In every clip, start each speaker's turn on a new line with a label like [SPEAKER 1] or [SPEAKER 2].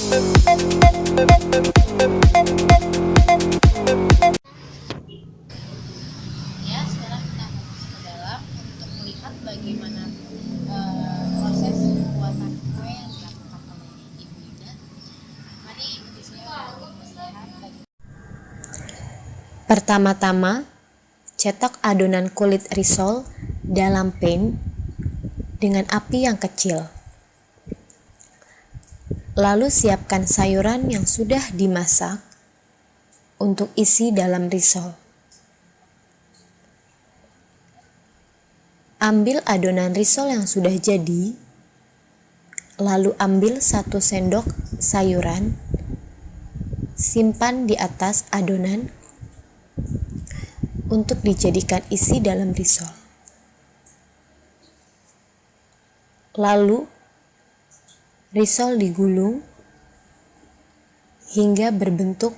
[SPEAKER 1] Ya, sekarang kita akan masuk ke dalam untuk melihat bagaimana proses pembuatan kue yang dilakukan oleh Ibu Linda. Mari ikuti saya untuk melihat bagaimana. Pertama-tama, cetak adonan kulit risol dalam pan dengan api yang kecil. Lalu siapkan sayuran yang sudah dimasak untuk isi dalam risol. Ambil adonan risol yang sudah jadi, lalu ambil 1 sendok sayuran, simpan di atas adonan untuk dijadikan isi dalam risol. Lalu, risol digulung hingga berbentuk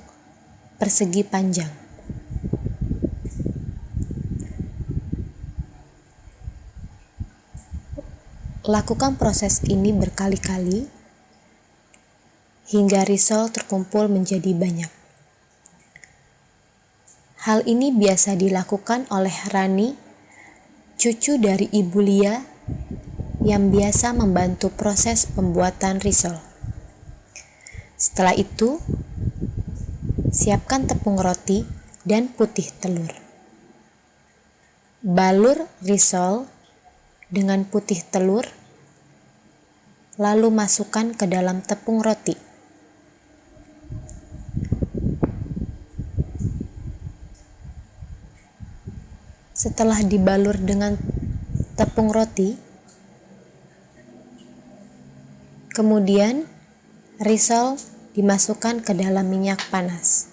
[SPEAKER 1] persegi panjang. Lakukan proses ini berkali-kali hingga risol terkumpul menjadi banyak. Hal ini biasa dilakukan oleh Rani, cucu dari Ibu Lia, yang biasa membantu proses pembuatan risol. Setelah itu, siapkan tepung roti dan putih telur. Balur risol dengan putih telur, lalu masukkan ke dalam tepung roti. Setelah dibalur dengan tepung roti, kemudian risol dimasukkan ke dalam minyak panas.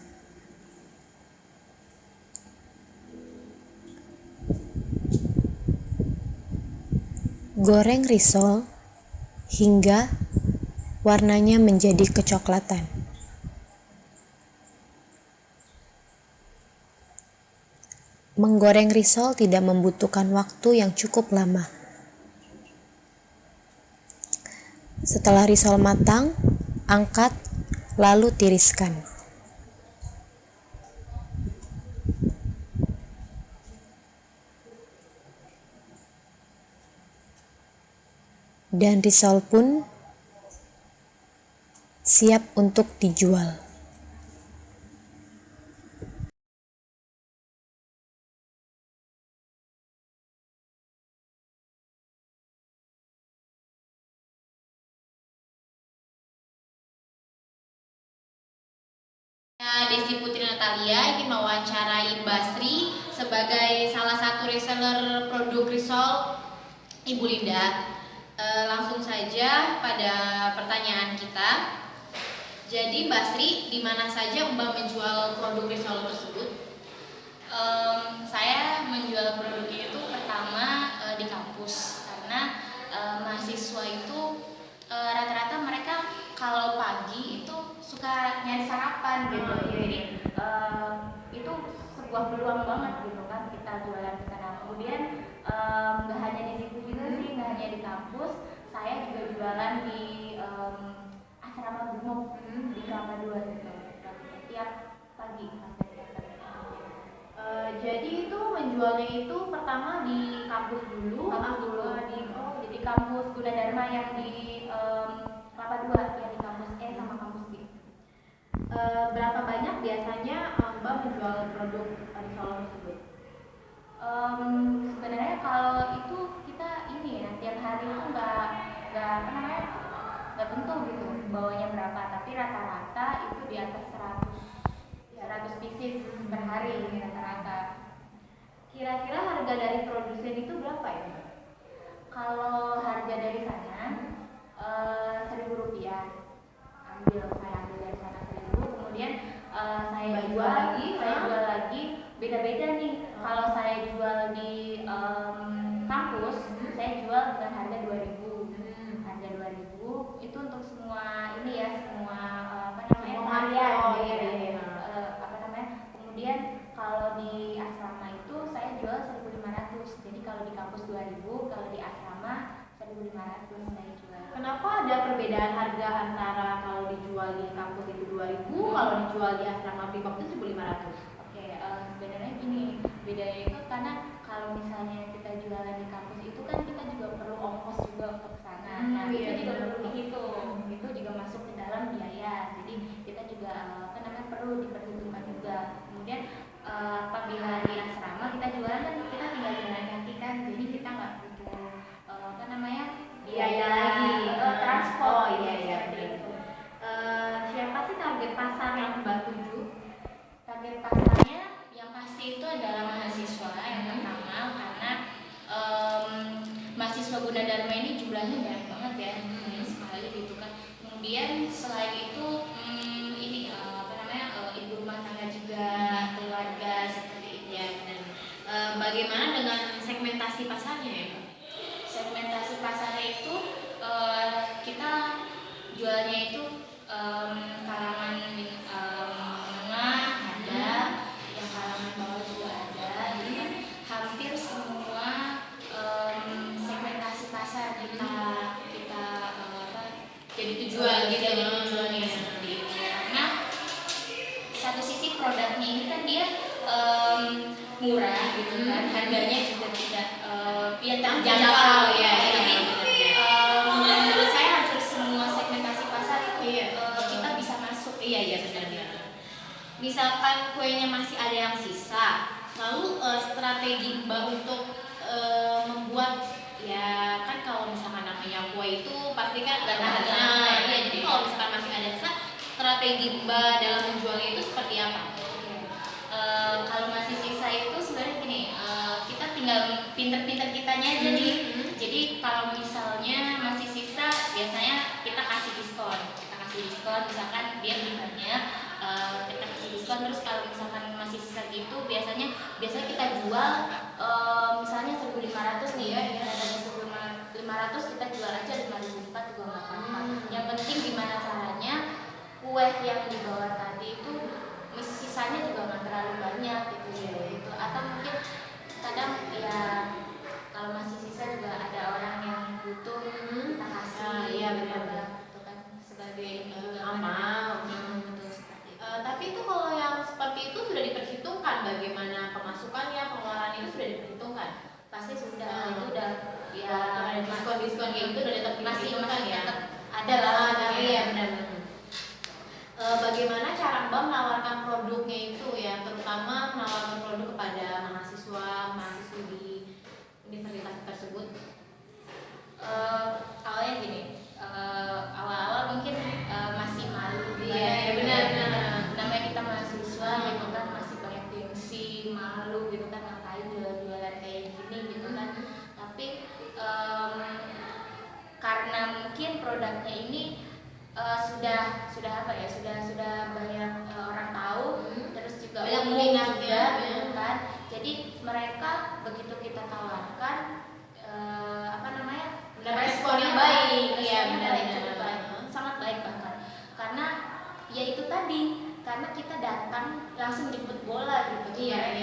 [SPEAKER 1] Goreng risol hingga warnanya menjadi kecoklatan. Menggoreng risol tidak membutuhkan waktu yang cukup lama. Setelah risol matang, angkat lalu tiriskan. Dan risol pun siap untuk dijual. Desi Putri Natalia ingin mewawancarai Basri sebagai salah satu reseller produk risol Ibu Linda. Langsung saja pada pertanyaan kita. Jadi Basri, di mana saja Mbak menjual produk risol tersebut?
[SPEAKER 2] Saya menjual produknya itu pertama di kampus, karena mahasiswa itu rata-rata mereka kalau pagi itu suka nyari sarapan gitu. Jadi itu sebuah peluang banget gitu kan kita jualan di sana. Kemudian nggak hanya di situ juga sih, nggak hanya di kampus, saya juga jualan di asrama Bimo di Kelapa Dua gitu. Tiap pagi sampai tiap pagi.
[SPEAKER 1] Jadi itu menjualnya itu pertama di kampus dulu,
[SPEAKER 2] Di kampus Gunadarma yang di Kelapa Dua, yang di kampus E sama kampus B.
[SPEAKER 1] Berapa banyak biasanya Mbak menjual produk risol tersebut?
[SPEAKER 2] Sebenarnya kalau itu kita ini ya tiap hari itu nggak apa namanya nggak tentu gitu bawanya berapa, tapi rata-rata itu di atas 100 pieces per hari rata-rata.
[SPEAKER 1] Kira-kira harga dari produsen itu berapa ya?
[SPEAKER 2] Kalau harga dari sana Rp1.000, saya ambil dari sana 1.000, kemudian saya jual lagi beda-beda nih. Kalau saya jual di kampus, saya jual dengan harga 2.000. Harga 2.000 itu untuk semua ini ya, semua apa namanya
[SPEAKER 1] Harian.
[SPEAKER 2] apa namanya. Kemudian kalau di asrama itu saya jual 1.500. Jadi kalau di kampus 2.000, kalau di asrama 1.500 saya jual.
[SPEAKER 1] Kenapa ada perbedaan harga antara kalau dijual jual di asrama Pripop itu 1.500?
[SPEAKER 2] Oke, sebenarnya gini, bedanya itu karena kalau misalnya kita jualan di kampus itu kan kita juga perlu ongkos juga untuk ke sana. Nah,
[SPEAKER 1] Iya,
[SPEAKER 2] itu juga
[SPEAKER 1] benar.
[SPEAKER 2] perlu dihitung. Itu juga masuk ke dalam biaya. Jadi kita juga apa namanya perlu diperhitungkan juga. Kemudian apabila di asrama kita jualan kan kita tinggal jalan kaki kan, jadi kita nggak butuh apa namanya
[SPEAKER 1] biaya lagi,
[SPEAKER 2] transport.
[SPEAKER 1] Oh iya iya.
[SPEAKER 2] Seperti itu.
[SPEAKER 1] Siapa sih target pasar yang Mbak tuju?
[SPEAKER 2] Target pasarnya yang pasti itu adalah mahasiswa yang pertama, karena mahasiswa Gunadarma ini jumlahnya banyak banget ya, banyak sekali gitu kan. Kemudian selain itu ini apa namanya ibu rumah tangga juga, keluarga seperti itu.
[SPEAKER 1] Ya benar. Bagaimana dengan segmentasi pasarnya ya Mbak?
[SPEAKER 2] Segmentasi pasarnya itu kita jualnya itu kalangan menengah ada, yang kalangan bawah juga ada. Jadi kan hampir semua segmentasi pasar kita apa
[SPEAKER 1] Jadi tujuan gitu
[SPEAKER 2] jadi tujuannya seperti itu. Karena satu sisi produknya ini kan dia murah gitu kan, harganya juga tidak ya terjangkau ya. Jadi menurut saya hampir semua segmentasi pasar itu kita bisa masuk.
[SPEAKER 1] Iya benar. Misalkan kuenya masih ada yang sisa, lalu strategi Mbak untuk membuat ya kan kalau misalkan namanya kue itu pasti kan gak tahan lama. Iya, jadi kalau misalkan masih ada sisa, strategi Mbak dalam menjualnya itu seperti apa?
[SPEAKER 2] Kalau masih sisa itu sebenarnya gini, kita tinggal pinter-pinter kitanya aja nih. Jadi kalau misalnya masih sisa, biasanya kita kasih diskon. Misalkan dia beli banyak, kita kasih diskon. Terus kalau misalkan masih sisa gitu, biasanya kita jual misalnya 1.500 nih ya, harganya 1.500 kita jual aja 5.400 juga nggak apa-apa. Yang penting gimana caranya kue yang dibawa tadi itu sisanya juga nggak terlalu banyak gitu gitu. Atau mungkin kadang ya kalau masih sisa juga ada orang yang butuh, kita kasih.
[SPEAKER 1] Iya benar.
[SPEAKER 2] Itu kan sebagai
[SPEAKER 1] amal.
[SPEAKER 2] Betul seperti itu.
[SPEAKER 1] Tapi itu kalau yang seperti itu sudah diperhitungkan bagaimana pemasukannya, pengeluaran itu sudah diperhitungkan?
[SPEAKER 2] Pasti sudah, itu udah ya
[SPEAKER 1] ada diskon kayak gitu udah tetap diperhitungkan ya?
[SPEAKER 2] Ada lah.
[SPEAKER 1] Iya benar. Bagaimana cara Mbak menawarkan produknya itu ya, terutama menawarkan produk kepada mahasiswi di universitas tersebut?
[SPEAKER 2] Awalnya gini, awal-awal mungkin masih malu.
[SPEAKER 1] Iya benar.
[SPEAKER 2] Namanya kita mahasiswa gitu kan, masih banyak gengsi, malu gitu kan, ngapain jualan-jualan kayak gini gitu kan. Tapi karena mungkin produknya ini sudah apa ya, sudah banyak orang tahu, terus juga
[SPEAKER 1] banyak
[SPEAKER 2] umum
[SPEAKER 1] minatnya
[SPEAKER 2] gitu kan. Jadi mereka begitu kita tawarkan apa namanya,
[SPEAKER 1] responnya baik. Iya benar.
[SPEAKER 2] cukup baik, sangat baik bahkan. Karena ya itu tadi, karena kita datang langsung jemput bola gitu.
[SPEAKER 1] Iya.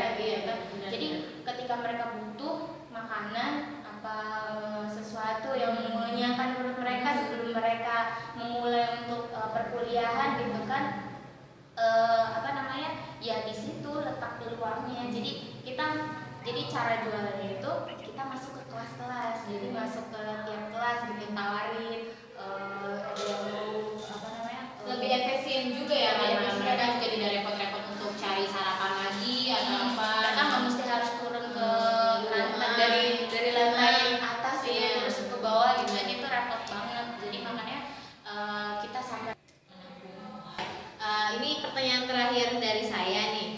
[SPEAKER 2] Jadi ketika mereka butuh makanan apa sesuatu yang mengenyangkan perut mereka sebelum mereka memulai untuk perkuliahan gitu kan, apa namanya ya di situ letak peluangnya. Jadi cara jualannya itu kita masuk ke kelas-kelas, jadi masuk ke tiap kelas gitu, tawarin ada yang mau apa namanya
[SPEAKER 1] lebih efisien juga ya, karena mereka juga tidak repot-repot untuk cari sarapan lagi atau apa.
[SPEAKER 2] Mereka nggak mesti harus turun ke lantai dari lantai atas gitu, terus ke bawah gitu kan, itu repot banget. Jadi makanya kita sampai
[SPEAKER 1] ini pertanyaan terakhir dari saya nih.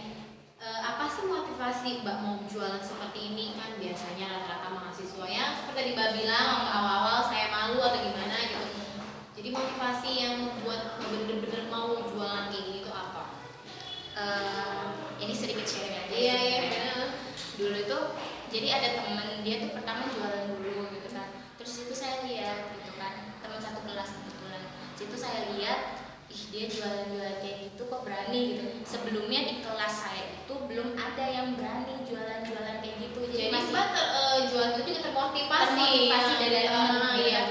[SPEAKER 1] Apa sih motivasi Mbak mau jualan seperti ini? Kan biasanya rata-rata mahasiswa yang seperti Mbak bilang awal-awal saya malu atau gimana gitu. Jadi motivasi yang membuat bener-bener mau jualan kayak gini itu apa?
[SPEAKER 2] ini sedikit sharing aja.
[SPEAKER 1] Iya.
[SPEAKER 2] Dulu itu jadi ada temen dia tuh pertama jualan dulu gitu kan. Terus itu saya lihat gitu kan, teman satu kelas kebetulan. Situ saya lihat, ih dia jualan-jualan kayak gitu kok berani gitu. Sebelumnya di kelas saya itu belum ada yang berani jualan-jualan kayak gitu.
[SPEAKER 1] Jadi
[SPEAKER 2] masih
[SPEAKER 1] Mbak jualan itu juga termotivasi
[SPEAKER 2] dari teman.
[SPEAKER 1] Iya.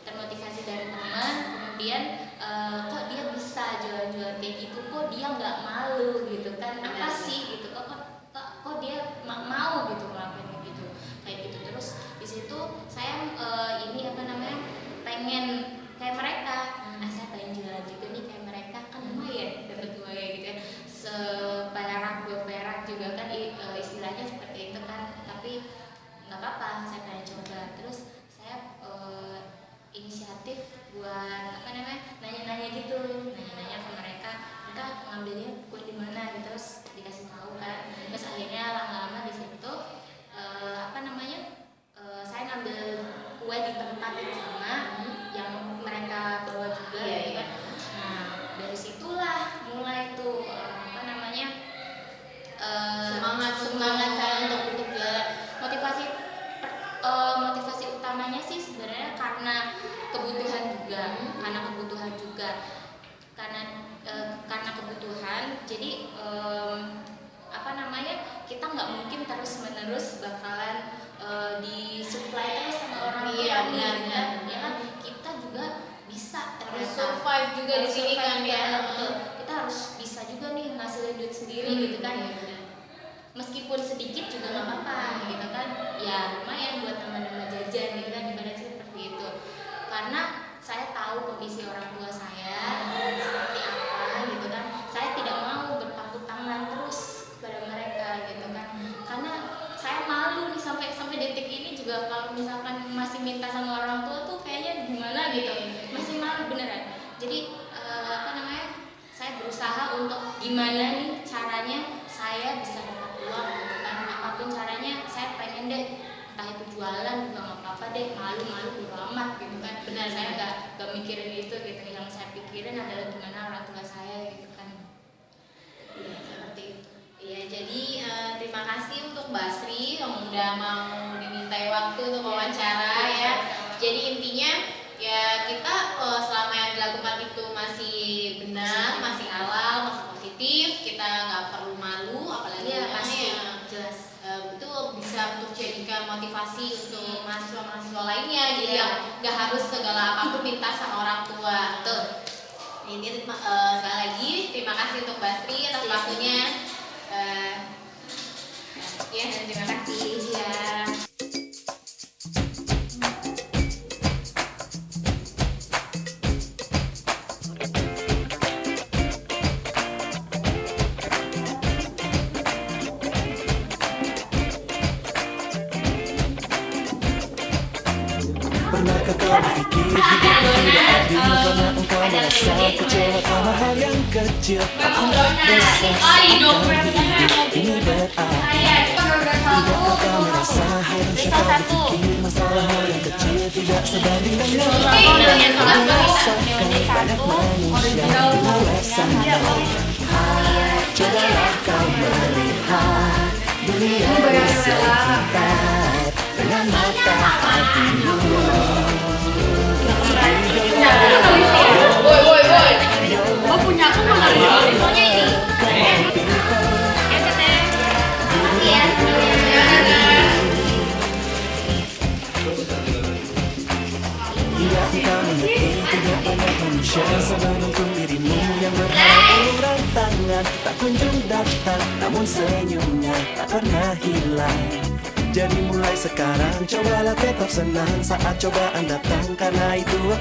[SPEAKER 2] Termotivasi dari teman. Kemudian kok dia bisa jualan-jualan kayak kayak gitu, kok dia nggak malu gitu kan, apa sih gitu, kok dia mau gitu ngelakuin gitu kayak gitu. Terus di situ saya ini apa namanya, pengen kayak mereka. Saya pengen jualan juga nih kayak mereka, kan lumayan dapat uang ya gitu ya, seperak 2 perak juga kan, istilahnya seperti itu kan. Tapi nggak apa-apa, saya pengen coba. Terus saya inisiatif buat apa namanya, nanya-nanya gitu, nanya-nanya ke mereka ngambilnya kue di mana gitu, terus dikasih tahu kan. Terus akhirnya lama-lama di situ apa namanya, saya ngambil kue di tempat yang sama yang mereka bawa juga gitu kan. Nah dari situlah mulai tuh apa namanya, semangat saya untuk jualan. Motivasi utamanya sih sebenarnya karena kebutuhan juga, karena kebutuhan. Jadi apa namanya, kita nggak mungkin terus menerus bakalan disuplai terus sama orang tua
[SPEAKER 1] Iya,
[SPEAKER 2] nih,
[SPEAKER 1] benar.
[SPEAKER 2] ya kan. Kita juga bisa
[SPEAKER 1] Harus
[SPEAKER 2] ternyata
[SPEAKER 1] survive juga di sini kan ya.
[SPEAKER 2] betul. Kita harus bisa juga nih ngasilin duit sendiri gitu kan. Meskipun sedikit juga nggak apa-apa gitu kan, ya lumayan buat teman-teman jajan gitu kan, ibaratnya seperti itu. Karena saya tahu kondisi orang tua saya seperti apa gitu kan, saya tidak mau berpangku tangan terus pada mereka gitu kan. Karena saya malu nih sampai detik ini juga, kalau misalkan masih minta sama orang tua tuh kayaknya gimana gitu, masih malu beneran. Jadi apa namanya, saya berusaha untuk gimana nih caranya saya bisa dapat uang gitu kan, apapun caranya saya pengen deh, entah itu jualan juga nggak apa-apa deh, malu bodo amat gitu kan.
[SPEAKER 1] Benar,
[SPEAKER 2] Saya nggak mikirin itu gitu, yang saya pikirin adalah gimana orang tua saya gitu kan.
[SPEAKER 1] Iya seperti itu. Iya, jadi terima kasih untuk Mbak Sri yang udah mau dimintai waktu untuk wawancara ya. Jadi intinya ya kita selama yang dilakukan itu masih benar, masih halal, masih positif, kita nggak perlu malu, apalagi
[SPEAKER 2] pasti
[SPEAKER 1] yang
[SPEAKER 2] jelas.
[SPEAKER 1] betul bisa untuk jadikan motivasi untuk mahasiswa-mahasiswa lainnya. Jadi yang nggak harus segala apapun minta sama orang tua.
[SPEAKER 2] Betul.
[SPEAKER 1] Ini sekali lagi terima kasih untuk Mbak Sri atas waktunya. Ya, dan terima kasih ya.
[SPEAKER 3] Pernahkah kau berpikir hidup tidak adil karena engkau merasa kecewa karena hal yang kecil? Aku tak bisa hidup ini berarti. Tidakkah kau merasa haruskah kau berpikir masalah hal yang kecil tidak sebanding dengan merasakan banyak manusia di luar sana. Cobalah kau melihat dunia di sekitar dengan mata hatimu.
[SPEAKER 4] Gue punya aku mau ngambil fotonya ini.
[SPEAKER 3] Bila engkau mengerti tidak banyak manusia sebelum dirimu yang berharap uluran tangan tak kunjung datang, namun senyumnya tak pernah hilang. Jadi mulai sekarang cobalah tetap senang saat cobaan datang, karena itu